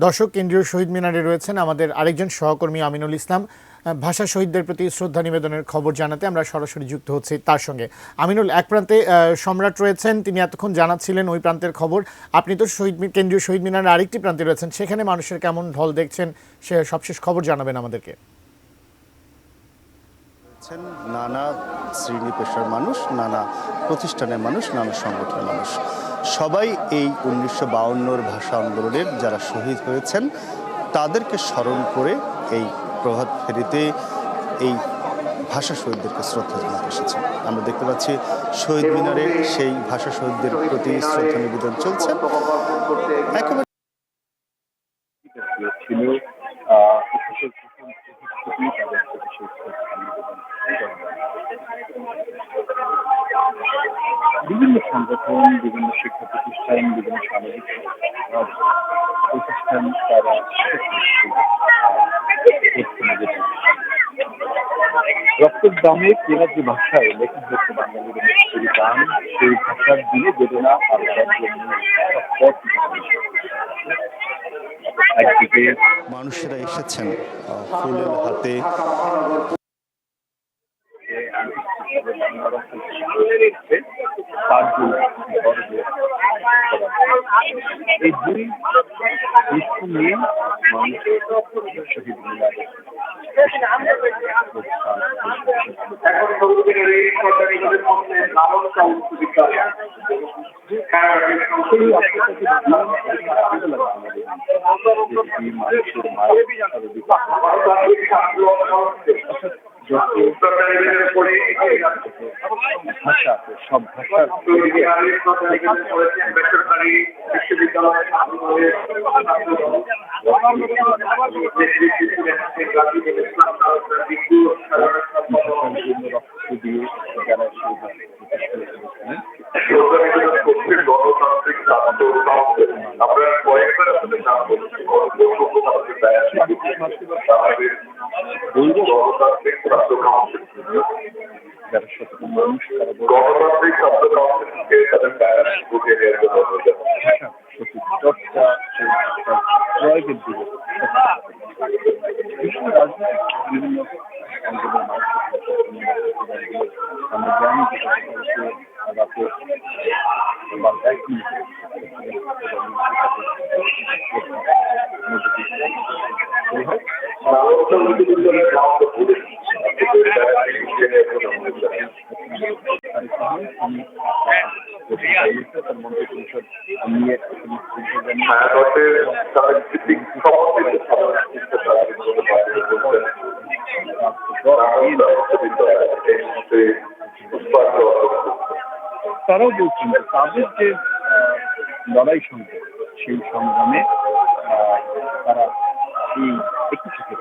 দর্শক, কেন্দ্রীয় শহীদ মিনারে রয়েছেন আমাদের আরেকজন সহকর্মী আমিনুল ইসলাম। ভাষা শহীদদের প্রতি শ্রদ্ধা নিবেদনের খবর জানাতে আমরা সরাসরি যুক্ত হচ্ছি তার সঙ্গে। আমিনুল, এক প্রান্তে সম্রাট রয়েছেন, তিনি এতক্ষণ জানাচ্ছিলেন ওই প্রান্তের খবর। আপনি তো কেন্দ্রীয় শহীদ মিনারের আরেকটি প্রান্তে রয়েছেন, সেখানে মানুষের কেমন ঢল দেখছেন সে সবশেষ খবর জানাবেন আমাদেরকে। নানা শ্রেণী পেশার মানুষ, নানা প্রতিষ্ঠানের মানুষ, নানা সংগঠনের মানুষ, সবাই এই 1952 ভাষা আন্দোলনের যারা শহীদ হয়েছেন তাদেরকে স্মরণ করে এই প্রভাত ফেরিতে এই ভাষা শহীদদেরকে শ্রদ্ধা জানাতে এসেছেন। আমরা দেখতে পাচ্ছি শহীদ মিনারে সেই ভাষা শহীদদের প্রতি শ্রদ্ধা নিবেদন চলছে। একেবারে বিভিন্ন সংগঠন, বিভিন্ন শিক্ষা প্রতিষ্ঠান, বিভিন্ন সামাজিক প্রতিষ্ঠান তারা রক্তের দামে কেনা যে ভাষায় লেখা হচ্ছে বাঙালিদের মুক্তির গান, সেই ভাষার দিয়ে বেদনা পাল্টার জন্য একদিকে মানুষেরা এসেছেন ফুলের হাতে, এই দুই দৃশ্য নিয়ে মানুষ শহীদ মিনারে ভাষা আছে, সব ভাষার রক্ত দিয়ে যারা সেই যারা সচেতন মানুষ চর্চা প্রয়োগের দিকে বিভিন্ন রাজনৈতিক বিভিন্ন অঞ্চলের মানুষ আমরা জানি রাতে বা 1 মিনিট মন্ত্রী পরিষদ নিয়ে তারাও বলছেন তাদের যে লড়াই সংগ্রাম, সেই সংগ্রামে তারা এই একটু থেকে